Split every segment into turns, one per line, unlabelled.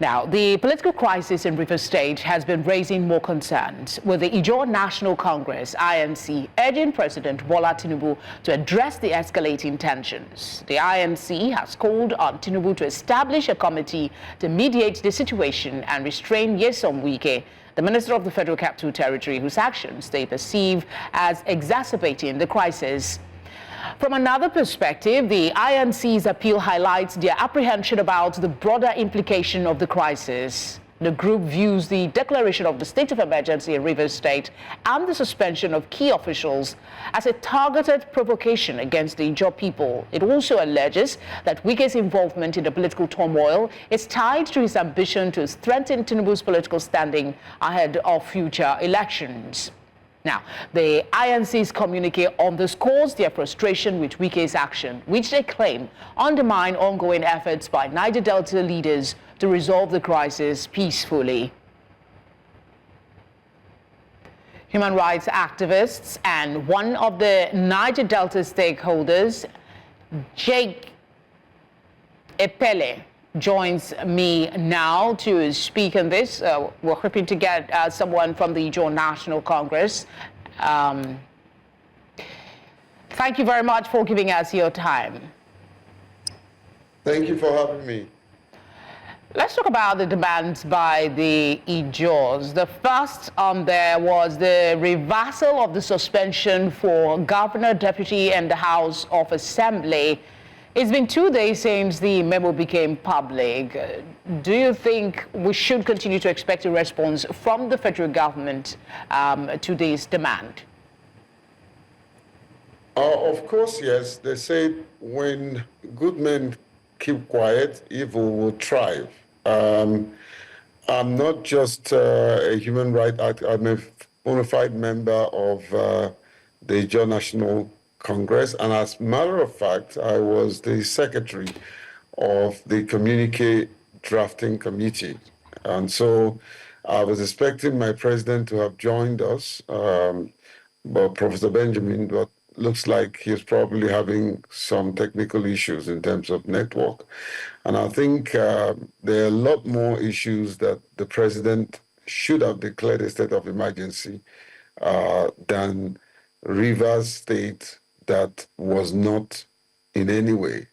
Now, the political crisis in Rivers State has been raising more concerns, with the Ijaw National Congress, INC, urging President Bola Tinubu to address the escalating tensions. The INC has called on Tinubu to establish a committee to mediate the situation and restrain Nyesom Wike, the Minister of the Federal Capital Territory, whose actions they perceive as exacerbating the crisis. From another perspective, the INC's appeal highlights their apprehension about the broader implication of the crisis. The group views the declaration of the state of emergency in Rivers State and the suspension of key officials as a targeted provocation against the Ijaw people. It also alleges that Wike's involvement in the political turmoil is tied to his ambition to strengthen Tinubu's political standing ahead of future elections. Now, the INC's communique underscores their frustration with Wike's action, which they claim undermine ongoing efforts by Niger Delta leaders to resolve the crisis peacefully. Human rights activists and one of the Niger Delta stakeholders, Jake Epelle, joins me now to speak on this. We're hoping to get someone from the Ijaw National Congress. Thank you very much for giving us your time.
Thank you for having me.
Let's talk about the demands by the Ijaws. The first on there was the reversal of the suspension for Governor, Deputy, and the House of Assembly. It's been 2 days since the memo became public. Do you think we should continue to expect a response from the federal government to this demand?
Of course, yes. They say when good men keep quiet, evil will thrive. I'm not just a human rights activist. I'm a bona fide member of the Ijaw National Congress, and as a matter of fact, I was the secretary of the communique drafting committee. And so I was expecting my president to have joined us, but Professor Benjamin, but looks like he's probably having some technical issues in terms of network. And I think there are a lot more issues that the president should have declared a state of emergency than Rivers State that was not in any way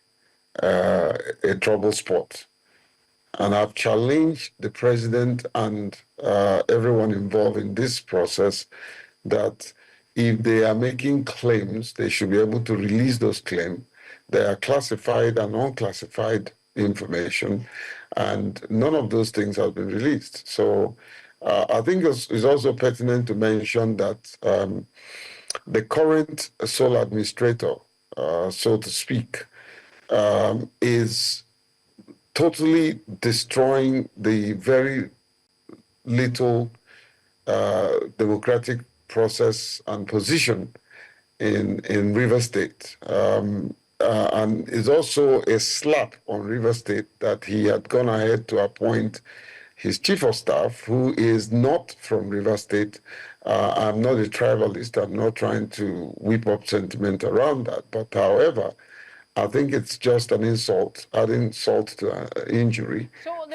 a trouble spot. And I've challenged the president and everyone involved in this process that if they are making claims, they should be able to release those claims. They are classified and unclassified information, and none of those things have been released. So I think it's also pertinent to mention that the current sole administrator, so to speak, is totally destroying the very little democratic process and position in Rivers State. And is also a slap on Rivers State that he had gone ahead to appoint his chief of staff, who is not from Rivers State. I'm not a tribalist. I'm not trying to whip up sentiment around that. But however, I think it's just an insult, adding insult to injury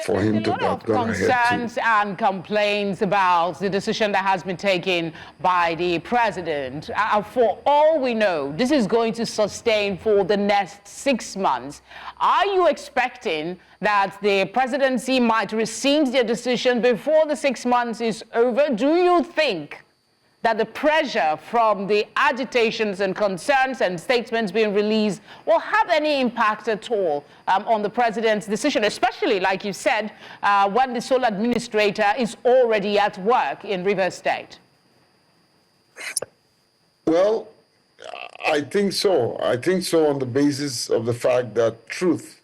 for him to have gone ahead to.
There are concerns and complaints about the decision that has been taken by the president. For all we know, this is going to sustain for the next 6 months. Are you expecting that the presidency might rescind their decision before the 6 months is over? Do you think that the pressure from the agitations and concerns and statements being released will have any impact at all on the president's decision, especially, like you said, when the sole administrator is already at work in Rivers State?
Well, I think so. I think so on the basis of the fact that truth,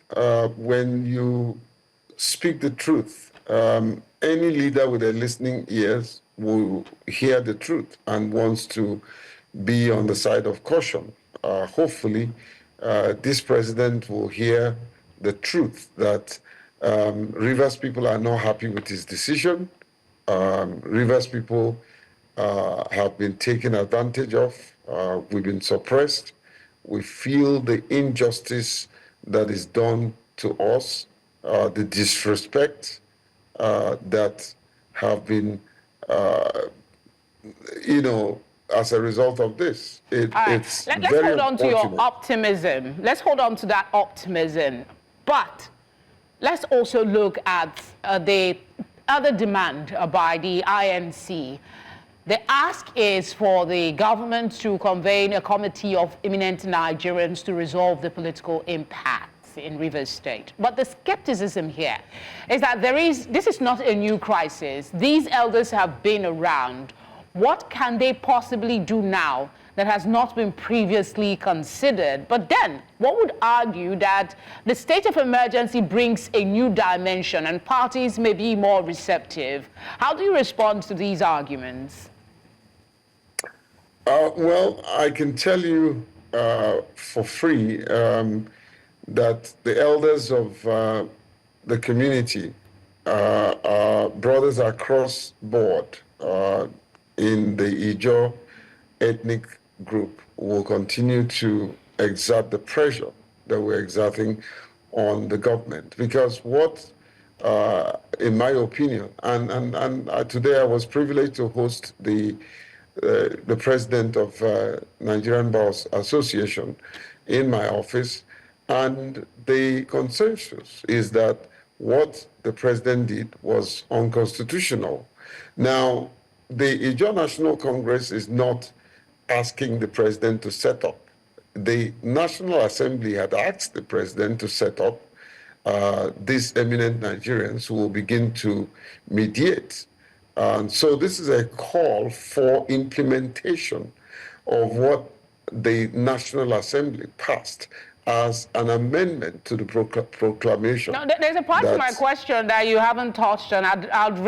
when you speak the truth, any leader with a listening ears will hear the truth and wants to be on the side of caution. Hopefully, this president will hear the truth that Rivers people are not happy with his decision. Rivers people have been taken advantage of. We've been suppressed. We feel the injustice that is done to us, the disrespect that have been, as a result of this.
All right.
It's
Let's
very
hold on to your
unfortunate.
optimism. Let's hold on to that optimism. But let's also look at the other demand by the INC. The ask is for the government to convene a committee of eminent Nigerians to resolve the political impasse in Rivers State. But the skepticism here is that this is not a new crisis. These elders have been around. What can they possibly do now that has not been previously considered? But then, one would argue that the state of emergency brings a new dimension and parties may be more receptive. How do you respond to these arguments?
Well, I can tell you for free that the elders of the community are brothers across board in the Ijaw ethnic group will continue to exert the pressure that we're exerting on the government. Because what, in my opinion, and today I was privileged to host the president of Nigerian Bars Association in my office, and the consensus is that what the president did was unconstitutional. Now, the Ijaw National Congress is not asking the president to set up. The National Assembly had asked the president to set up these eminent Nigerians who will begin to mediate. And so this is a call for implementation of what the National Assembly passed as an amendment to the proclamation.
Now, there's a part of my question that you haven't touched on. I'm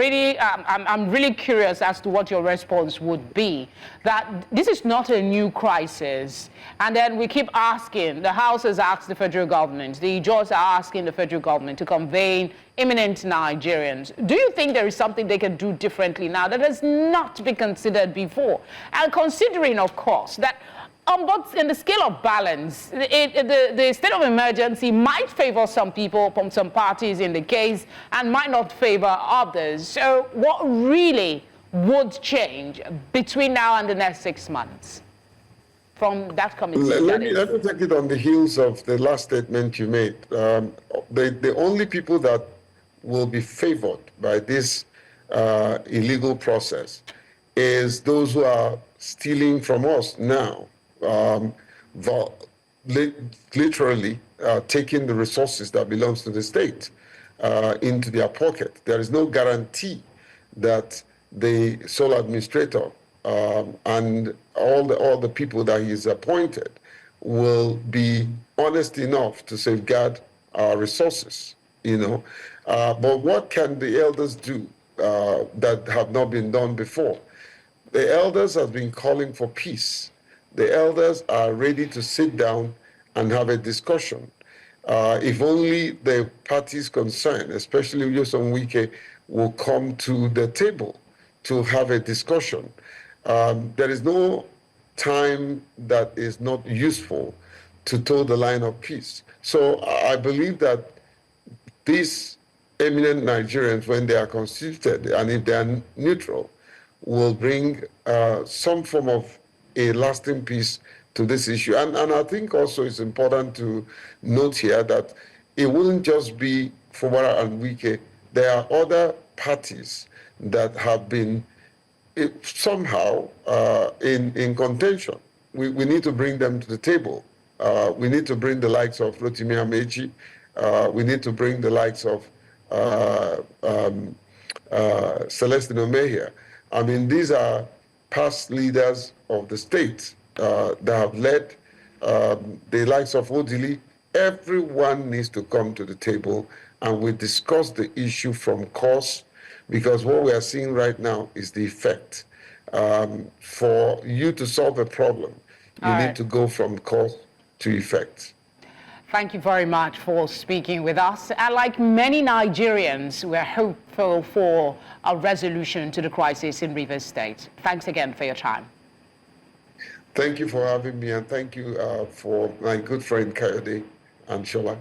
really curious as to what your response would be. That this is not a new crisis, and then we keep asking. The House has asked the federal government. The Ijaws are asking the federal government to convene eminent Nigerians. Do you think there is something they can do differently now that has not been considered before? And considering, of course, that but in the scale of balance, the state of emergency might favor some people from some parties in the case and might not favor others. So what really would change between now and the next 6 months from that committee?
Let me take it on the heels of the last statement you made. The only people that will be favored by this illegal process is those who are stealing from us now. Literally taking the resources that belongs to the state into their pocket. There is no guarantee that the sole administrator and all the people that he's appointed will be honest enough to safeguard our resources, But what can the elders do that have not been done before? The elders have been calling for peace. The elders are ready to sit down and have a discussion. If only the parties concerned, especially Nyesom Wike, will come to the table to have a discussion. There is no time that is not useful to toe the line of peace. So I believe that these eminent Nigerians, when they are constituted and if they are neutral, will bring some form of a lasting peace to this issue. And I think also it's important to note here that it wouldn't just be Fubara and Wike. There are other parties that have been somehow in contention. We need to bring them to the table. We need to bring the likes of Rotimi Amechi. We need to bring the likes of Celestino Mejia. I mean, these are past leaders of the state that have led the likes of Odili. Everyone needs to come to the table and we discuss the issue from cause, because what we are seeing right now is the effect. For you to solve a problem, you need to go from cause to effect.
Thank you very much for speaking with us. And like many Nigerians, we're hopeful for a resolution to the crisis in Rivers State. Thanks again for your time.
Thank you for having me, and thank you for my good friend Kayode and Shola.